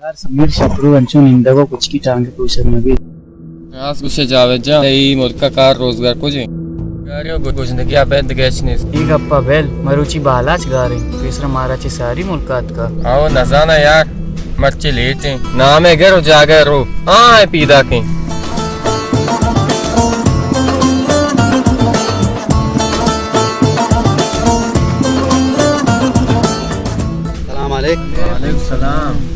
यार समीर शत्रु अंशु निंदा को कुछ की टांगे पूछे नबी आज कुछ जावेजा ई मुल्क का रोजगार कुछ गारियो कुछ जिंदगी आबेद गैचनीस ठीक अप्पा बेल मरुची बालाच गारे तीसरा माराची सारी मुल्कात का आओ नजाना यार मर्ची लेते नाम है घर जागे रो हां पीदा के वालेकुम सलाम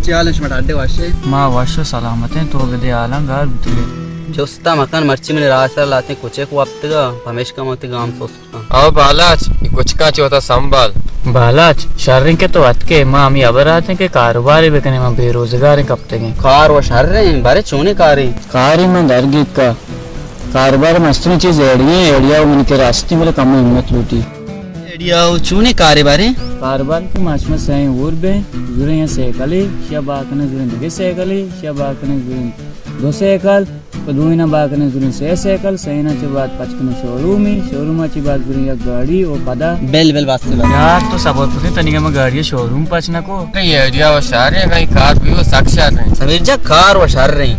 चालश मटाडे वाशे माँ वाशो सलामतें तो गदे आलम गार बुतले जोस्ता मकान मर्ची में रास्ता लाते कुछ को अब तक हमेश का मत गांव सोचता आओ बालाच कुछ का चौथा संभाल बालाच शर्रिंग के तो अतके माँ हम अबर आते के कारोबार बेकने माँ बेरोजगार कब तक कार वो शर रहे हैं बारे चोने कारी कारी में दरगीत का कारोबार मस्त चीज एड़िया उनके रास्ते में कम हिम्मत लूटी एडिया चोने कारे बारे कारोबार की माच में सही और बे जुरे यहाँ सेकली या बाकने जुरे दगे सेकली या बाकने जुरे दो सेकल पदुइना बाकने जुरे सेकल सही ना चे बात पचकने शोरूम ची बात जुरे या गाड़ी और पदा बेल बेल वास्ते यार तो सब कुछ तनिका में गाड़ी शोरूम पचना को ये आइडिया वो सारे कहीं कार भी वो साक्षात है समीर जा कार वो शर रही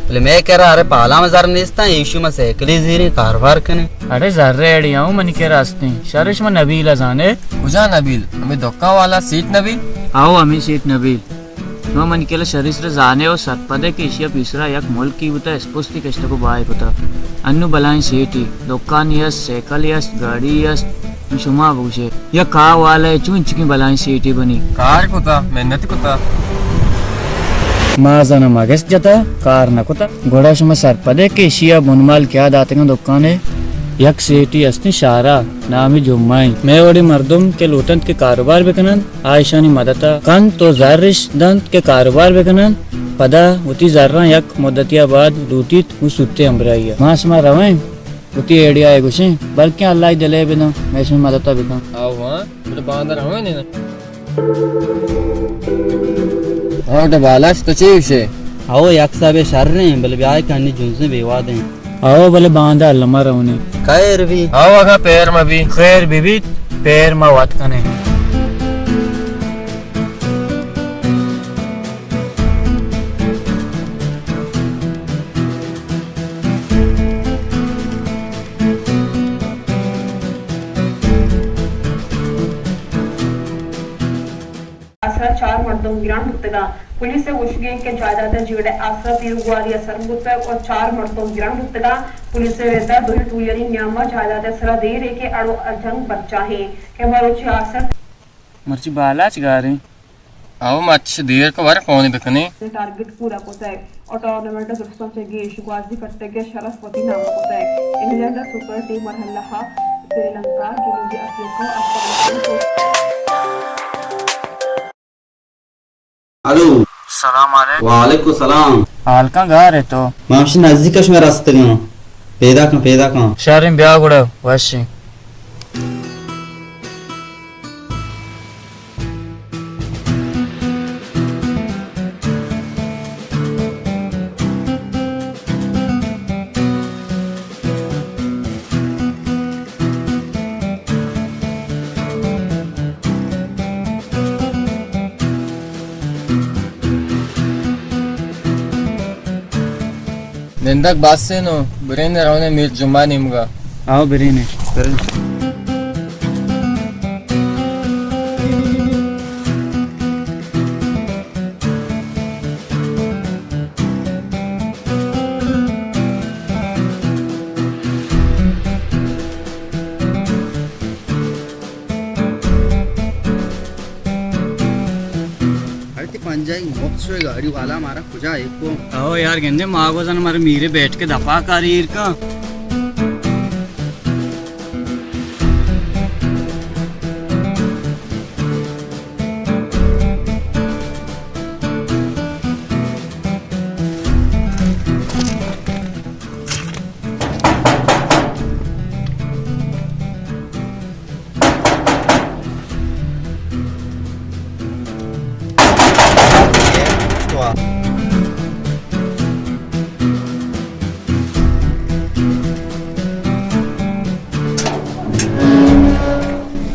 बोले मैं कह रहा अरे पाला में जार नेस्ता इशू में सेकली जीरे कारोबार कने अरे जर्रे एड़िया हूँ मन के रास्ते शरिश में नबील जाने उजा नबील हमें धोखा वाला सीट नबील आओ हमें सीट नबील तो मन के शरीर से जाने और सतपदे के इशिया पिसरा यक मुल्क की बता स्पुस्ति कष्ट को बाय पता अन्नु बलाइन सीटी दुकान यस साइकिल यस गाड़ी यस शुमा पूछे या का वाला चुन चुकी बलाइन सीटी बनी कार को था मेहनत को था माजना मगस जता कार न कुता घोड़ा शुमा सरपदे के इशिया बुनमाल क्या दाते का दुकान है यक सीटी अस्ति शारा नामी जुम्माई मैं ओडी मर्दुम के लूटन के कारोबार बेकनन आयशानी मदता कन तो जारिश दंत के कारोबार बेकनन पदा उती जर्रा यक मुद्दतिया बाद लूटित वो सुत्ते अम्बराइया मास मा रवे उती एडिया है कुछ बल्कि अल्लाह ही दिले बिना मैं शुमा मदता बिका आओ हां तो बांदर हवे ने और तो बालाच तो चीवशे आओ यक साबे शर रहे हैं बोले ब्याह करनी जुनसे बेवाद हैं आओ भले बांधा लम्मा रहोने खैर भी आओ अगर पैर में भी खैर बीबी पैर में वात कने चार मर्दों गिरान गुप्तगा पुलिस से उशगें के जायदाद जीवड़े आसरा तिरुगुआरी असर गुप्ता और चार मर्दों गिरान गुप्तगा पुलिस से रहता दो टूयरी न्यामा जायदाद सरा दे रे के अड़ो अजंग बच्चा है के मरोची आसर मर्ची बालाच गा रहे आओ मच देर को बार कौन देखने टारगेट पूरा होता है और टूर्नामेंट दोस्तों से गेश गुआजी करते के शरफपति नाम होता है इंग्लैंड सुपर टीम मरहला श्रीलंका जनूबी अफ्रीका अफगानिस्तान हेलो सलाम अलैकुम वालेकुम सलाम हाल का गा रहे तो मामशी नजदीक में रास्ते में पैदा का शहर ब्याह गुड़ा वैसे निंदक बात से नो ब्रेन रहोने मिर जुम्मा निमगा आओ बिरीने पंजाई मोक्स गाड़ी वाला हमारा खुजा एक को आओ यार गेंदे मागो जन हमारे मीरे बैठ के दफा कारीर का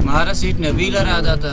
हमारा सीट नबीला राधा था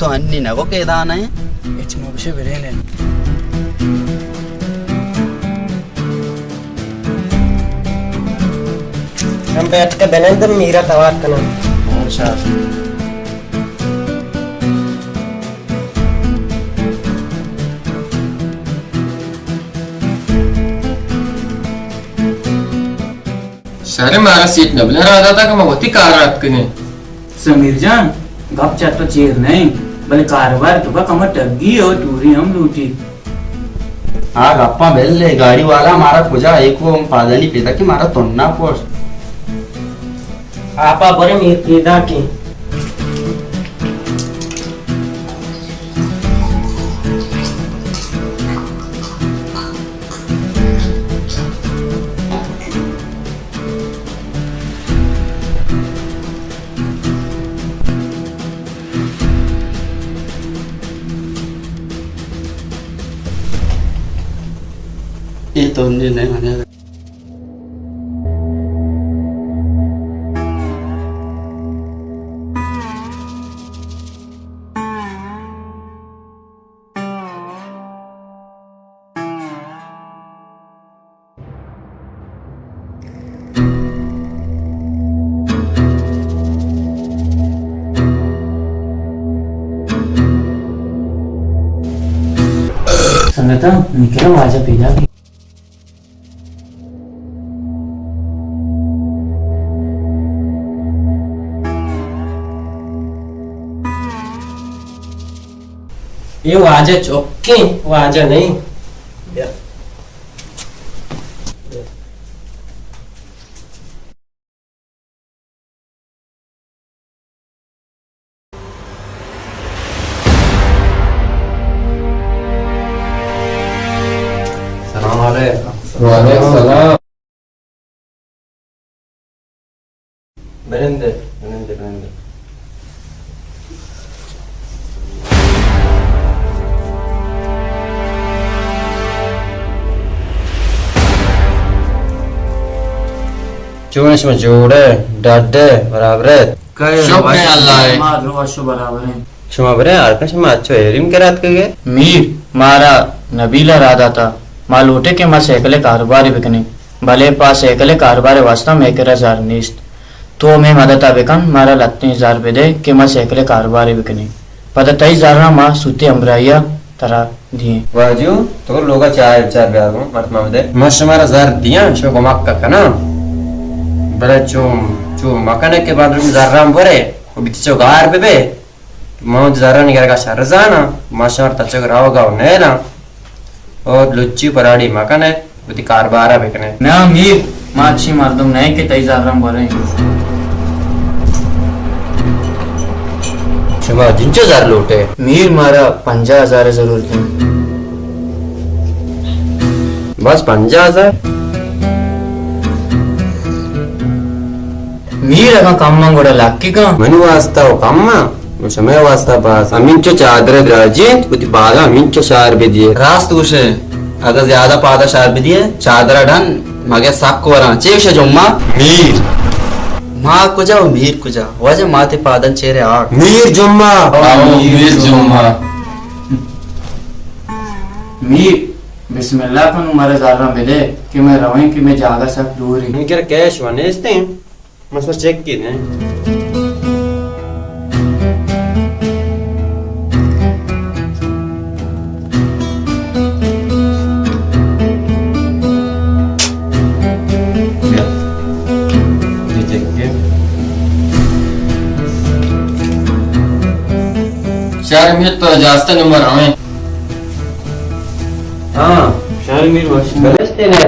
तो अन्नी नगो के दान है इच मुबशे बरेले हम बैठ के बेनंदम मीरा तवार कना सारे मारा सीट नबला रहा था कि मैं होती कार रात के ने समीर जान गप चट तो चेर नहीं बल्कि कारोबार तो का कमर टग्गी और टूरी हम लूटी हाँ गप्पा बेल्ले गाड़ी वाला मारा खुजा एक वो पादली पिता की मारा तोन्ना पोस्ट आपा बरे मीर पीदा की ये तो अन्नी नहीं माने संगता निकला वाजा पीदा की ये वाजा चौकी वाजा नहीं सलाम अलैकुम वालेकुम सलाम बेनंदे बेनंदे बेनंदे चूनश में जोड़े डाडे बराबर शुक्र अल्लाह है मार लो वाशो बराबर है शमा बरे आरका शमा अच्छो एरिम के रात के मीर मारा नबीला राधा था मालूटे के मां सैकले कारोबारी बिकने भले पास सैकले कारोबारी वास्ता में के हजार नीस्त तो मैं मदता बिकन मारा लत्ती 1000 रुपए दे के मां सैकले कारोबारी बिकने पता 23,000 ना मां सुते अमराइया तरा दिए वाजू तो लोगा चार चार ब्याह को मर्तमा में दे मश हमारा जार दिया शो को मक्का का ना बरे चुम मकाने के बाद रूम जार बरे वो बिच चो गार पे मौज जार नहीं करेगा शरजाना माशार तचो रावगा ने ना और लुच्ची पराड़ी मकाने उती कारबारा बेकने ना मीर मां अच्छी मर्दम नहीं के 23,000 बोले शमा जिंचो जार लूटे मीर मारा 50,000 जरूर थी बस 50,000 मीर अगा कम्मा गोड़ा लाकी का मनु वास्ता वो कम्मा वो समय वास्ता पास अमिंचो चादर राजित उती बाला अमिंचो शार भी दिए रास्त उसे अगर ज्यादा पादा शार भी दिए चादरा डन मगे साक को वरा चेश जुम्मा मीर माँ को जाओ मीर को जाओ वजह माते पादन चेहरे आग मीर जुम्मा मीर जुम्मा मीर बिस्मिल्लाह का मारा जारा मिले कि मैं रवाई कि मैं जागा सब दूर ही इनके कैश वनेस्ते हैं मसला चेक की ने शहर में तो जास्ता नंबर आवे हाँ शहर मीर वश गलस्ते ने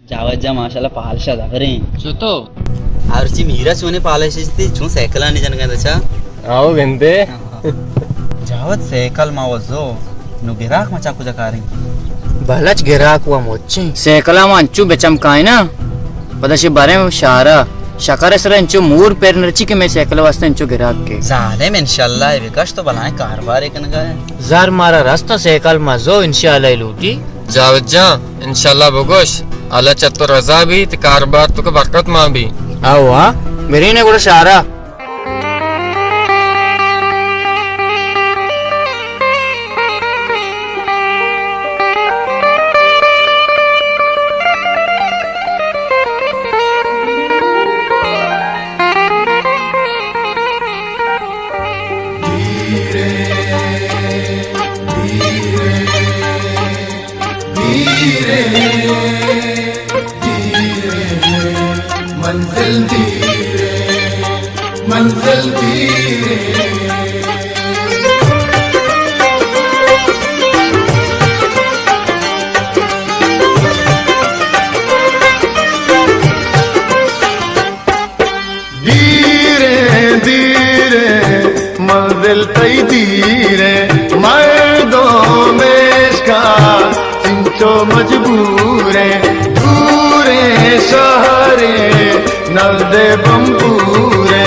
जावजा माशाल्लाह पालशा दावरे जो तो आरची मीरा सोने पालशती छू सायकला नि जनगा दचा आओ गंदे जावत सायकल मावजो नु गिराक मचा कुजा कारी भलच गिराक हुआ मोची सैकला में अंचू बेचमकाए ना पदाशी बारे में शारा शकार सर इंचो मूर पेर नरची के मैं साइकिल वास्ते इंचो गिराक के जालिम इंशाल्लाह विकास तो बनाए कारोबार एक न गए जार मारा रास्ता साइकिल मजो इंशाल्लाह लूटी जावेद जा इंशाल्लाह बगोश अल्लाह चत्तो रजा भी ते कारोबार तो के बरकत मां भी आओ हाँ मेरी ने गुड़ा शारा मंजिल तई धीरे मर्दों में इसका चिंचो मजबूरे दूरे शहरे नल्दे बम्बूरे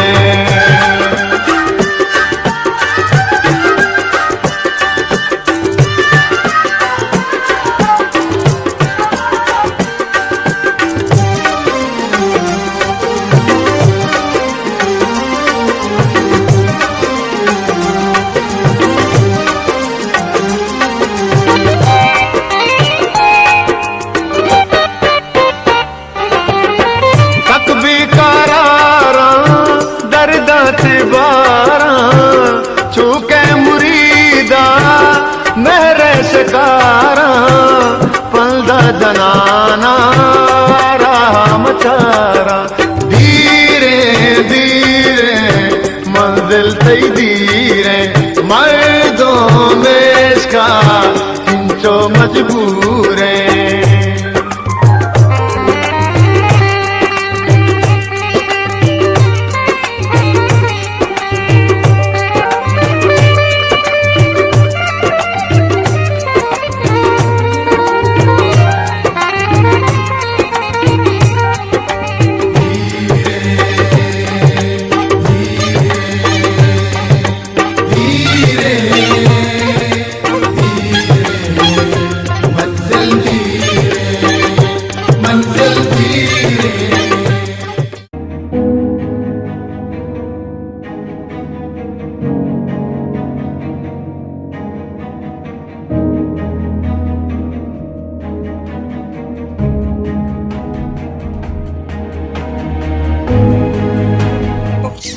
जनाना राम चारा धीरे धीरे मंजिल तई धीरे मर्दों में इसका चिंचो मजबूरे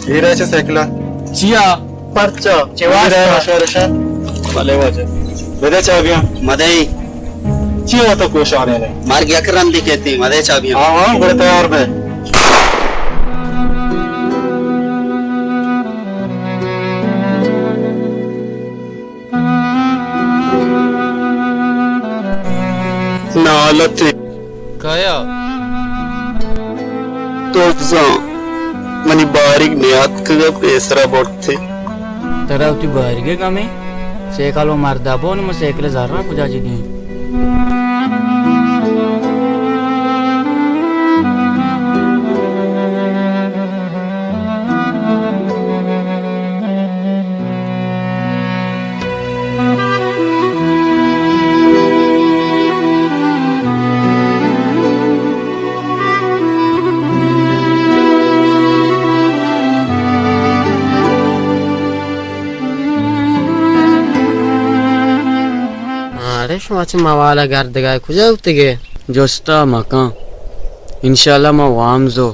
Ireće sekla. चिया परचो Ire maşarışa. Malevaje. Bede çabiyan. मदई Çiğ to koşane ne. मार गया करम दी कहती मदई चाबी हाँ बड़े तैयार में. नालत काया तो मनी बारीक नियात का पेसरा बोलते तरह उती बाहर के कमे साइकिल वो मार दाबो ने मैं साइकिल जार ना पुजा जी दी Şu açı mavala gardıgay kuca uttige. जोस्ता मका इंशाल्लाह मैं वामजो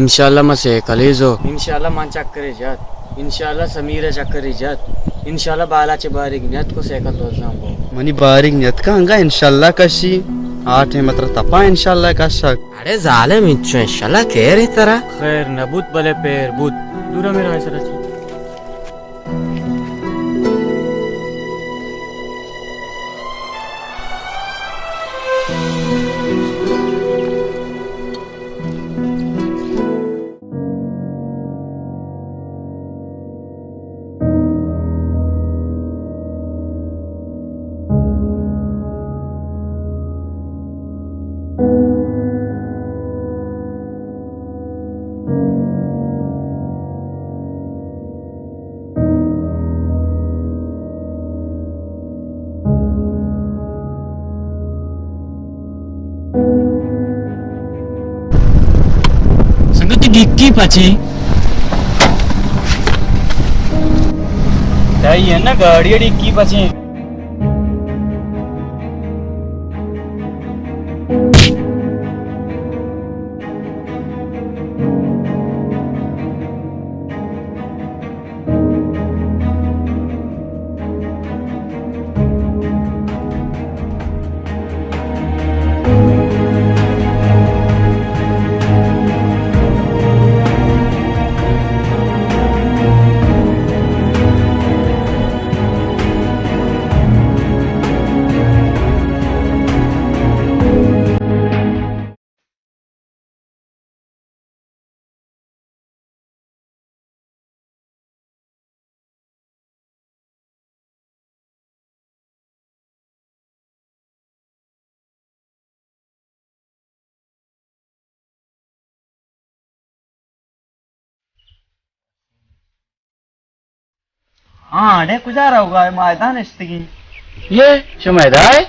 इंशाल्लाह मैं साइकिलेजो इंशाल्लाह मान चक्करे जात इंशाल्लाह समीरा चक्करे जात इंशाल्लाह बाला चे बारीक नियत को साइकिल तो जाऊंगा मनी बारीक नियत का अंगा इंशाल्लाह कशी आठ है मतलब तपा इंशाल्लाह का शक अरे जालिम इच्छो इंशाल्लाह कह रही तरह खैर नबूत बले पैर बूत दूरा मेरा ऐसा रची डिक्की पची ताई है ना गाड़ी डिक्की पची हाँ अरे कुछ आ रहा होगा मैदान इस्ती ये शो मैदान है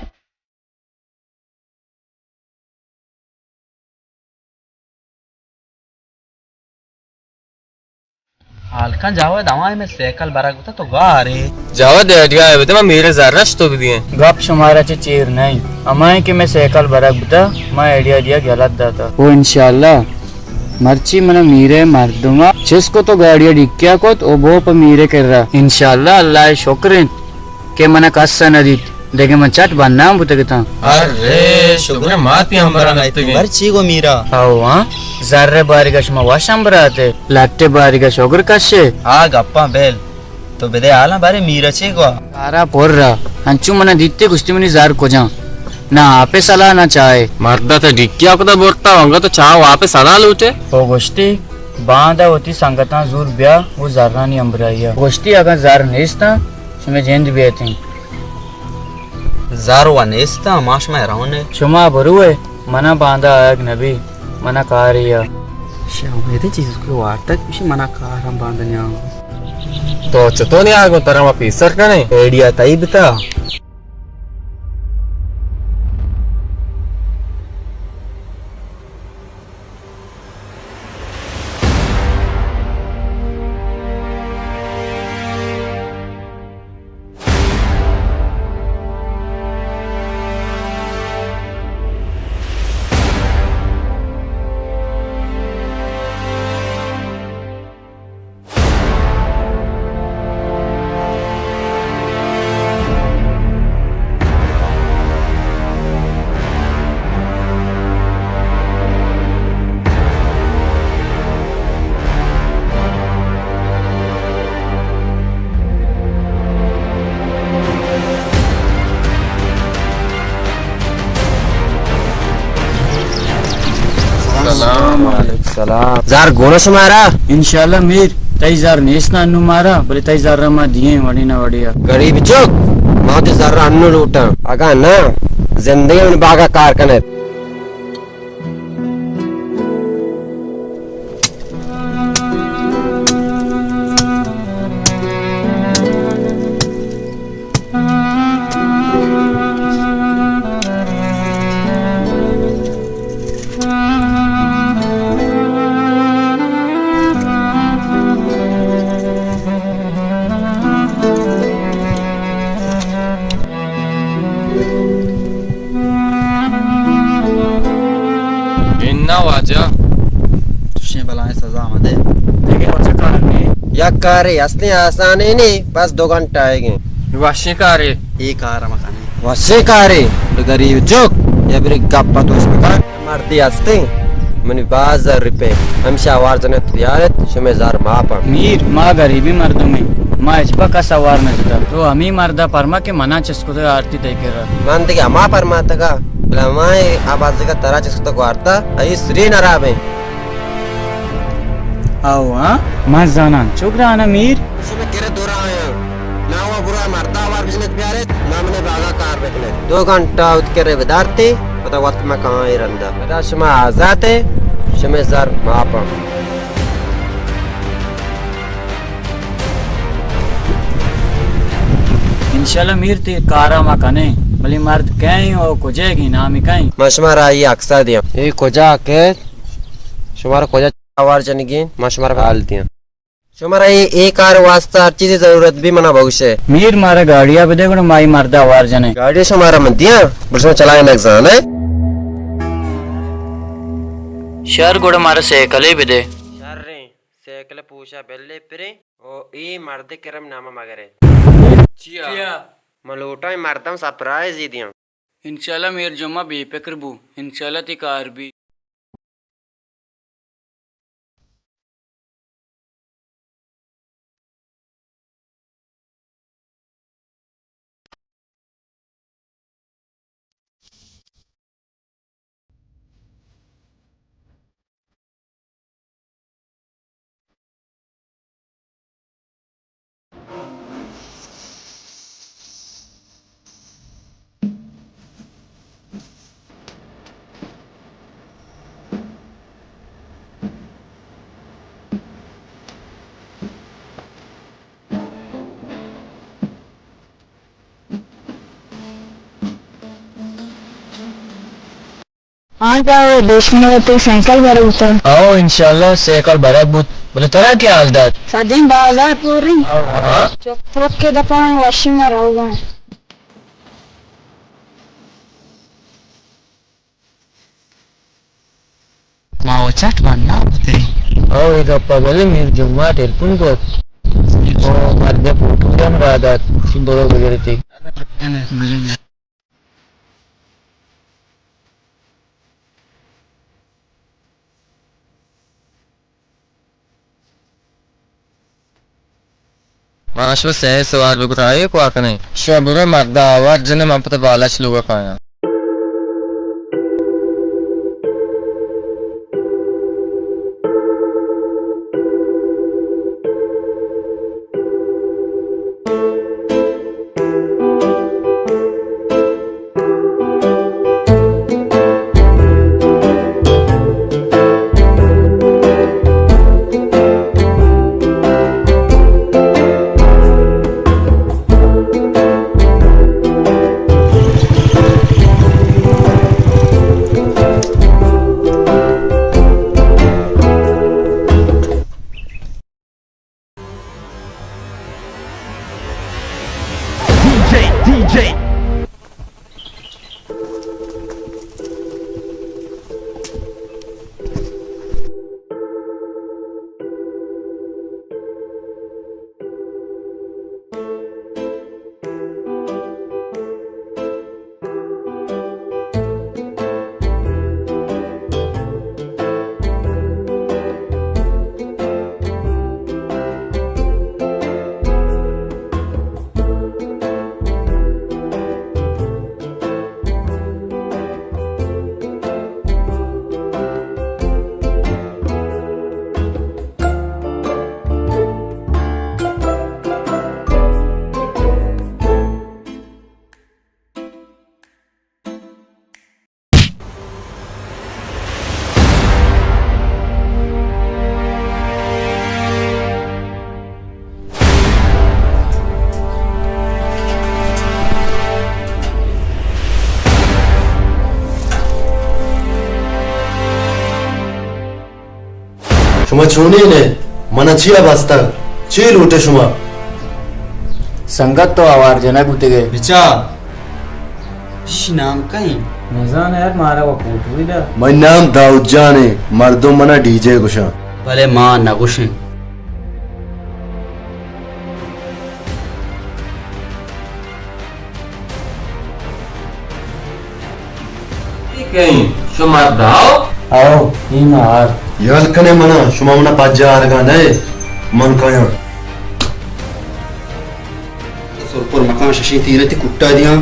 हल्का जावा दवाई में साइकिल बरा गुता तो गा रे जावा दे दिया है बेटा मेरे ज़रा तो भी दिए गप शुमारा चे चेर नहीं अमाय के मैं साइकिल बरा गुता मैं आइडिया दिया गलत दाता वो इंशाल्लाह मर्ची मना मीरे मार दूंगा जिसको तो गाड़िया डिक्किया को तो वो पर मीरे कर रहा इंशाल्लाह अल्लाह शुक्र के मना कस्सा नदीत देखे मैं चट बनना हम बुते किता अरे शुक्र माती हम बरा नहीं तो मर्ची को मीरा आओ हाँ जर्रे बारी का शुमा वाशम बराते लट्टे बारी का शुक्र कशे आग अप्पा बेल तो बेदे आला बारे मीरा चे को सारा पोर रहा अंचू मना दीते कुश्ती मनी जार को जा ना आपे सलाह ना चाहे मर्दा तो डिक्किया को तो बोलता होगा तो चाह वहाँ पे सलाह लूटे वो गोश्ती बांधा होती संगता जोर ब्या वो जरना नहीं अंबराइया गोश्ती अगर जार नेस्ता शुमे जेंद भी आते जार वा नेस्ता माश में रहने शुमा बरुए मना बांधा आग नबी मना कारिया शामेदे चीज को वार्तक विषय मना कारम बांधन्या तो चतो नहीं आगो तरह वहाँ पीसर का नहीं एडिया ताई बता सलाम जार गोनो शुमारा इंशाल्लाह मीर तई जार नेस्ता अन्नु मारा बोले तई जार रमा दिए वड़ी ना वड़िया गरीब चुक माते जरा अन्नु लूटा अगा ना जिंदगी में बागा कार कने वाजा तुझे बलाए सजा मदे देखे अच्छा कारण नहीं या कारे असली आसान है नहीं बस 2 घंटा आएंगे वाशी कारे एक आरा मकाने वसे कारे तो गरीब चुक या फिर गप्पा तो उसमें का मारती आस्ते मनी 2000 रुपए हम शावार जने तैयार शमे जार मापा मीर माँ गरीबी मर्दों में माँ इचपा का सवार न जुटा तो हमी मर्दा परमा के मना चस्को तो आरती तय कर रहा मानते कि अमा परमाता का लमाए आवाज का तरह चस्को को आरता आई श्री नराबे आओ हाँ माँ जाना चुक रहा ना मीर शमे केरे दोरा आया ना वो बुरा मरता हमारे बिजनेस प्यारे ना मैंने बागा कार बेचने 2 घंटा उठ के विदारते पता वक्त में कहाँ ही रंदा पता शमा आजाद है शमे जार मापा इंशाल्लाह मीर ते कारा मा कने भली मर्द कहीं हो कुजेगी नामी कहीं मशमारा ये अक्सा दिया ये कोजा के शुमार कोजा आवार चनगी मशमार हाल दिया शुमारा ये एक कार वास्ता हर चीज जरूरत भी मना भविष्य मीर मारा गाड़िया पे देखो माई मरदा आवार जने गाड़ी शुमारा मत दिया बस चलाए ना एग्जाम है शहर गोड़ मारा साइकिल भी दे शहर रे साइकिल पूछा बेले फिरे ओ ई मर्द करम नामा मगरे चिया मलोटा मरदम सरप्राइज ही दिया इंशाल्लाह मेर जुम्मा बेफिक्र बू इंशाल्लाह ती कार भी हाँ क्या देश में तो साइकिल भरे उतर आओ इंशाल्लाह साइकिल भरा बुत बोले तेरा क्या हालत सदिन बाजार पूरी चुप के दफा वॉशिंग में रहोगा माओ चट बनना तेरी आओ एक अपा बोले मेर जुम्मा टेलीफोन को ओ मर्दे फोटो जम रहा था सिंदूर वगैरह थी माशो सह सवार बुराए को आकने शबुर मर्दा आवार जने मा पता बाला चलूगा खाया शुमा छोने ने मना छिया बस्ता चे लूटे शुमा संगत तो आवार जना गुते गए बिचा शी नाम कहीं नजान यार मारा वो फोटो भी दा मैं नाम दाऊद जान है मर्दों मना डीजे गुशा भले मां ना गुशे कहीं शुमा दाओ आओ ही मार यार कने मना शुमा मना पाजा आरगा नए मन कया सुरपुर मकान शशि तीरे ती कुट्टा दिया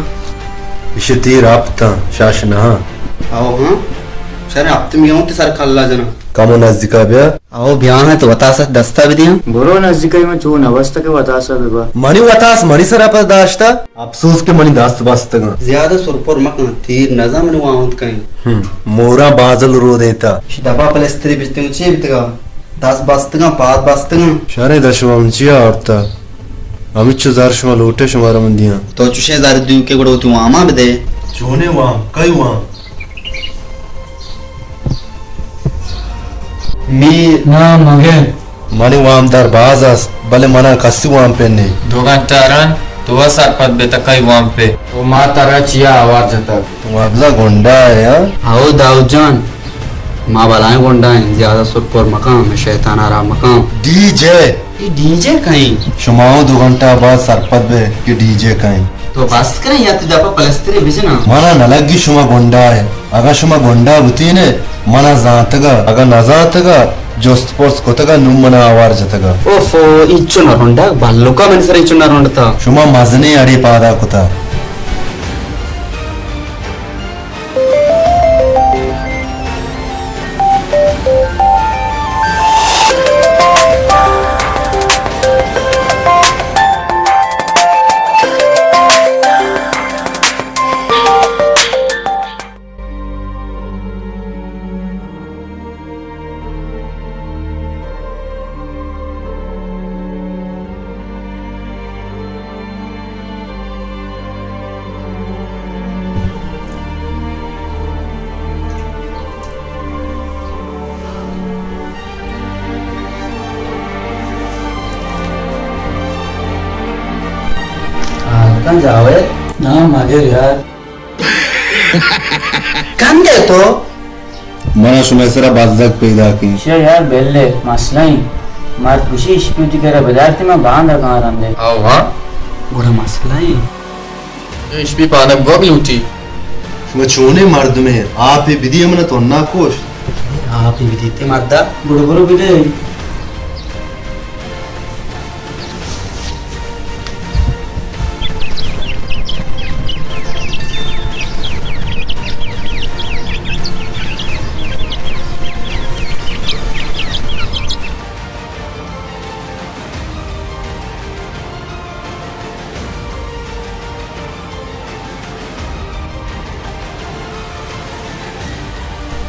इसे तीर आपता शाश नहा आओ हाँ शरे आप तुम यूं ते सर खल्ला जना कामो नजदीका ब्या आओ ब्याह है तो बता सक दस्ता भी दिया बुरो नजदीक में चून अवस्था के बता सब बा मनी वतास मनी सर आप दाश्ता अफसोस के मनी दास्त बस्तगा ज्यादा सुरपुर मकान तीर नजम ने वहां कहीं मोरा बाजल रो देता शिदाबा पलस्त्री बिस्ते ऊंचे बितगा 10 बस्तगा 5 बस्तगा शारे दशवंचिया औरता अमित जार शुमा लोटे शुमारा मंदिया तो चुशे जार दु के गडो तू आमा बदे चोने वहां कई वहां मी ना मगे मनी वाम दर बाजास भले मना कसी वाम पेने दोघांटारण तुवा सरपत बेता काही वाम पे तो मातारा चिया आवाज जाता वाबजा गोंडा है हाँ आओ दाऊदजान माँ बालाएं गोंडा है ज्यादा सुरपुर मकाम शैतान आरा मकाम डीजे ये डीजे कहीं शुमाओ 2 घंटा बाद सरपत बे कि डीजे कहीं तो बस करें या तो जापा पलस्तरे भेजे ना मना नलगी शुमा गोंडा है अगर शुमा गोंडा बुती ने मना जातगा अगर न जातगा जोस्त पोर्स कोतगा नुम मना आवार जतगा ओफो इच्चो ना रोंडा बाल्लोका मनसर इच्चो ना रोंडता शुमा मजने अड़ी पादा कुता कहाँ जावे ना मगे यार कहाँ गए तो मना शुमेसरा बाजक पैदा की शे यार बेल्ले मसला ही मार खुशी इश्क्यूटी करे बजारती में बांध कहाँ रंदे आओ हाँ बड़ा मसला है इश भी पानक गोग लूटी शुमा चोने मर्द में आप ही विधि मना तो ना कोश आप ही विदिते मर्दा बुड़ बुड़ बिदे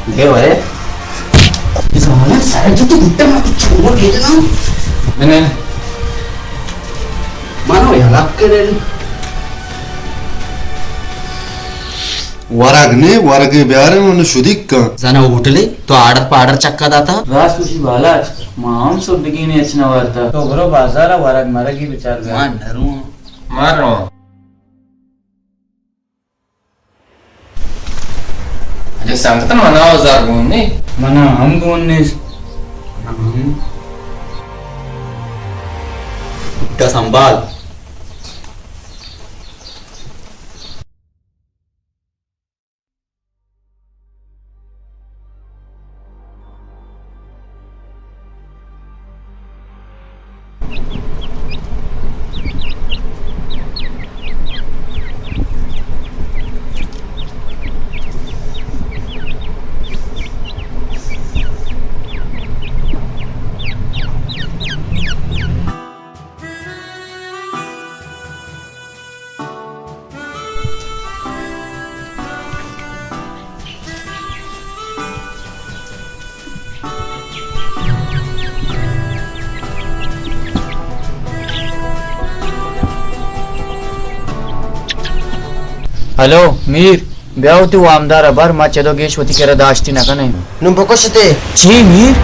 देव है इस वाले सारे जो तो गुट्टे में कुछ छोड़ के ना मैंने मानो यार आपके रेल वरागने वरगे ब्यारे मन शुदिक का जाना उठले तो आडर पाडर चक्का दाता रास खुशी बालाच माम सब बिगिने अच्छा वारता तो बरो बाजारा वरग मरगी विचार गया मान डरू मार रहा हूँ जे सांगता मनाव जार गुण नहीं मना हम कौन ने उठा संभाल हेलो मीर ब्यावती वामदार अबार मा चेदो गेश होती केरा दाश्ती ना कने नु बकोशते जी मीर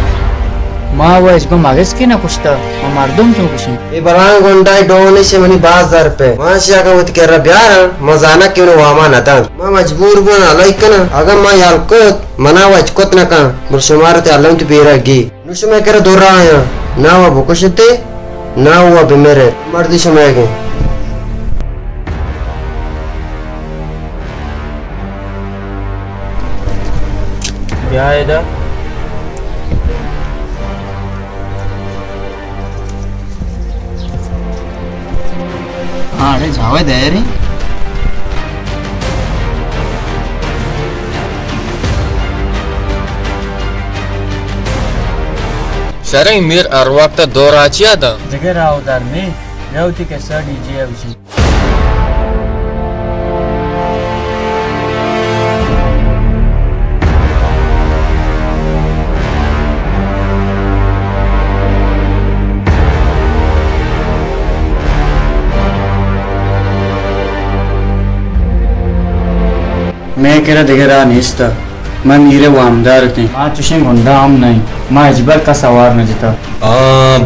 मा वो इसको मागेस की ना कुछता मा मर्दम क्यों कुछ ये बरान गोंडाई डोने से मनी 12,000 रुपए माशिया का वत केरा ब्यार मजाना क्यों न वामा ना ता मा मजबूर बना लाइक ना अगर मा याल को मना वच कोत ना का मुर्शमार ते अल्लाह तो बेरा गी नुश में केरा दोरा आया ना वो बकोशते ना वो बिमेरे मर्दी समय के क्या है दा हाँ अरे जावे दे रे शरई मीर अरवाक ता दौर आचिया था जगह राव दार में ब्यावती के सर डीजे अवशी मैं केरा दिगरा निस्ता मैं मीरे वामदार थे माँ चुशे गुंडा हम नहीं माँ अजबर का सवार न जिता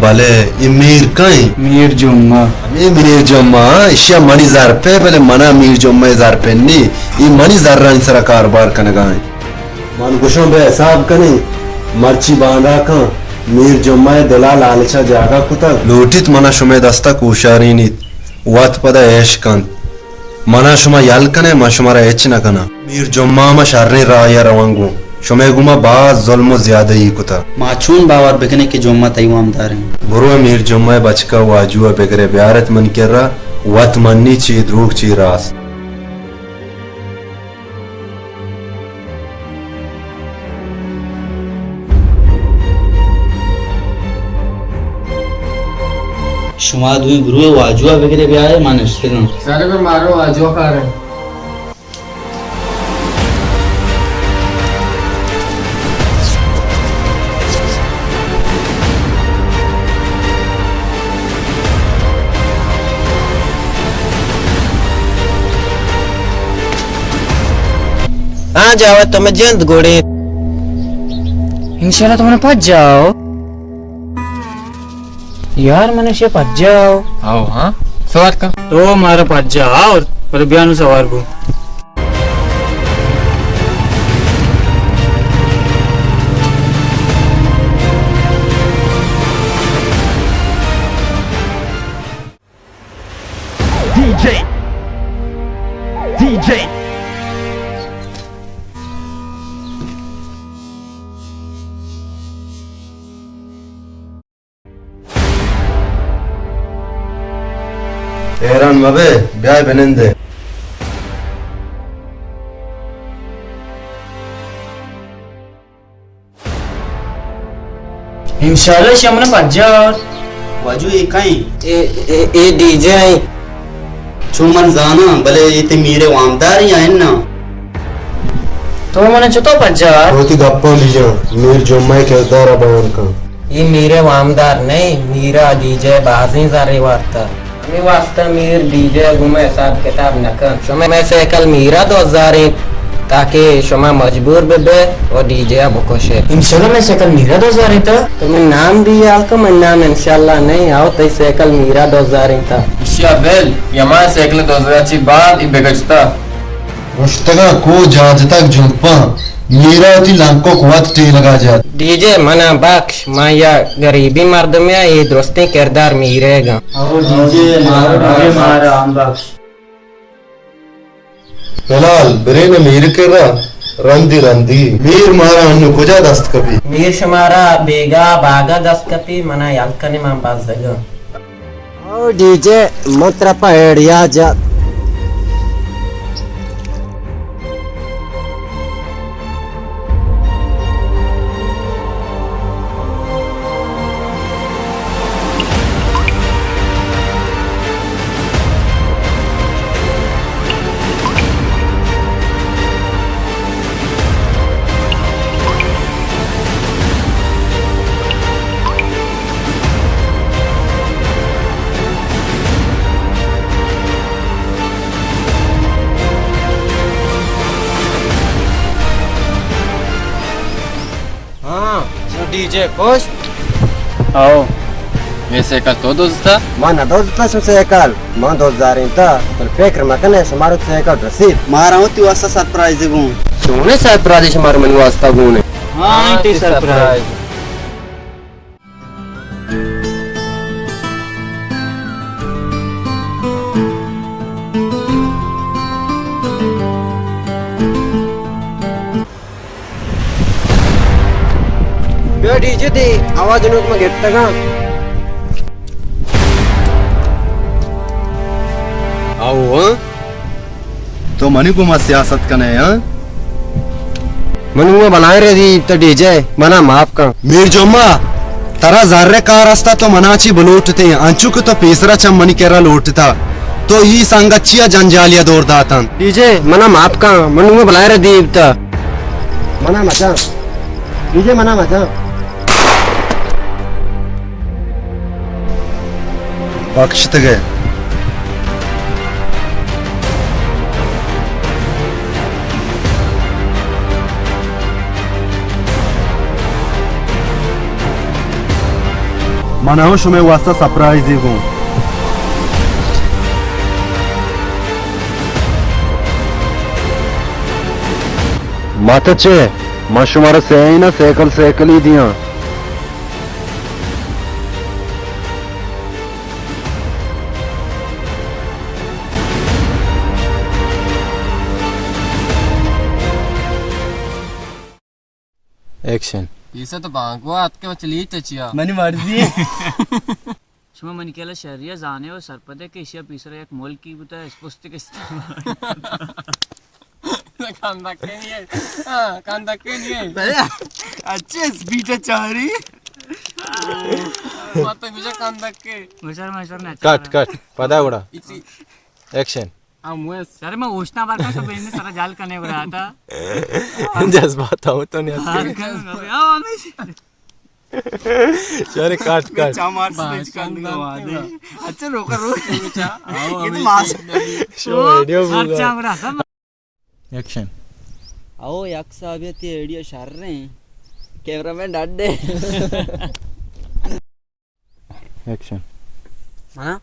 भले ये मीर कहीं मीर जुम्मा ये मीर जम्मा इशिया मनी zarpe भले मना मीर जम्मा zarpe नी ये मनी zarran सरा कारोबार करने गए मान गुशों बे हिसाब कने मर्ची बांधा का मीर जम्मा दिला लालचा जागा कुता लूटित मना शुमे दस्ता कुशारी नीत वात पदा ऐश कांत मना शुमा याल कने मा शुमारा एच न कना मीर जम्मा मा शारने राया रवांगो शुमे गुमा बाज जुल्म ज्यादा ही कुता माचून बावर बेकने के जोम्मा तैवामदार हैं बुरो मीर जम्मा बचका वाजुआ बेगरे ब्यारत मन कर रहा वत मन्नी ची द्रूग ची रास शुमा दुई गुरु वाजुआ वगैरह भी आए मानस के ना सारे को मारो आजो खा रहे हाँ जाओ तुम्हें जल्द घोड़े इंशाल्लाह तुमने पहुंच जाओ यार मनुष्य पहुंच जाओ आओ हाँ सवार का तो हमारा पहुंच जाओ और बयान सवार को हैरान मबे ब्याह बनंदे इंशाल्लाह शमना पहुंच जाओ वाजू ये कहीं ए डीजे आई चुमन जाना भले ये ते मीरे वामदार ही हैं ना तो मैंने चुतो पहुंच जाओ बहुत ही गप्पा लीजा मीर जम्मा किरदार बयान का ये मीरे वामदार नहीं मीरा डीजे बाजी सारे वास्ता हमें वास्ता मीर डीजे घूमे हिसाब किताब न कर शुमा में से कल मीरा 2000 ताकि शुमा मजबूर बे और डीजे बकोशे इंशाल्लाह मैं सकल मीरा 2000 था तुम्हें नाम भी याल का मैं नाम इंशाल्लाह नहीं आओ तई से कल मीरा 2000 था इशिया बेल यमा से एकले 2000 ची बात ई बेगचता मुश्तगा को जाज तक जुम्पा मीरा ती लांको कुवत टी लगा जात डीजे मना बख्श माया गरीबी मर्द में ये दोस्ती किरदार मीरेगा और डीजे मारा हम बख्श फिलहाल बरे ने मीर कर रहा रंदी रंदी मीर मारा अन्नु कुजा दस्त कभी मीर शुमारा बेगा बागा दस कपी मना यालकनी मां पास जगह ओ डीजे मुत्र पहेड़िया जा डीजे खुश आओ ये से कल तो दोस्त था माना दोस्त से एकल मां 2000 था पर पेकर मकने समारो से एकल रसीद मारा होती वास्ता सरप्राइज गूं तूने सरप्राइज हमारे मन वास्ता गुने हाँ ती सरप्राइज डीजे दी आवाज नोक में घेतता का आओ तो मनी को मत सियासत कने हां मनु में बनाए रे दी तो डीजे मना माफ का मीर जम्मा तारा जारे का रास्ता तो मनाची बलोटते अंचु को तो पेसरा चम मनी केरा लोटता तो ई संगचिया जंजालिया दौर दातन डीजे मना माफ का मनु में बनाए रे दी तो मना मचा डीजे मना मचा बख्शत गए मना हो शुमे वास्ता सरप्राइज को मातचे मशुमारा से ही ना सेकल ही दिया एक्शन इसे तो बांगो आत के चली चचिया मनी मर्जी शुमा मन केला शहरिया जाने और सरपदे के एशिया पीसरा एक मोल की बुता पुस्तक इस्तेमाल कांदा के नहीं है हां कांदा के नहीं है अच्छे स्पीड चारी मत मुझे कांदा के मशर ना कट पदा उड़ा इसी एक्शन मुझे सर मैं ओछना बार का तो बेने सारा जाल करने रहा था जज्बात हो तो नहीं आओ हमें अरे कट चामार स्टेज कर दे अच्छा रोका आओ ये तो मास शो वीडियो अच्छा मेरा सब एक्शन आओ यक साहब ये तेड़ियो शर रहे हैं कैमरामैन डाडे एक्शन हां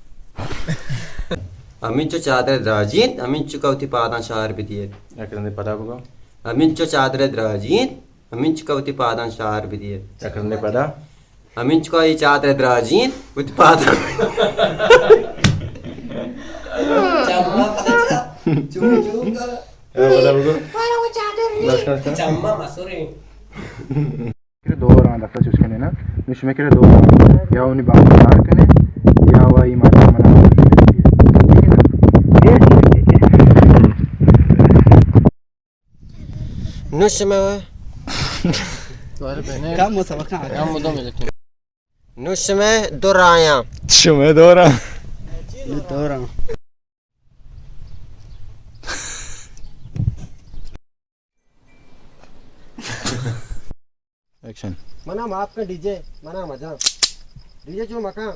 अमिंचो चादर द्राजीत अमिंचो कवती पादां शार बिदिये एक्शन पदा को अमिंचो चादर द्राजीत अमिंचो कवती पादां शार बिदिये एक्शन पदा अमिंचो को ये चादर द्राजीत कवती पादां चम्मा मसूरी दो और दफ्तर चुस्कने ना निश्मे के दो या उन्हीं बात मार कने या वाई मार मना नुश्मे तुम्हारे बहने काम मुसबक हम मुद्दों में लेते नुश्मे दुराया शुमे दोरा दौरा एक्शन मना माफ कर डीजे मना मजा डीजे जो मका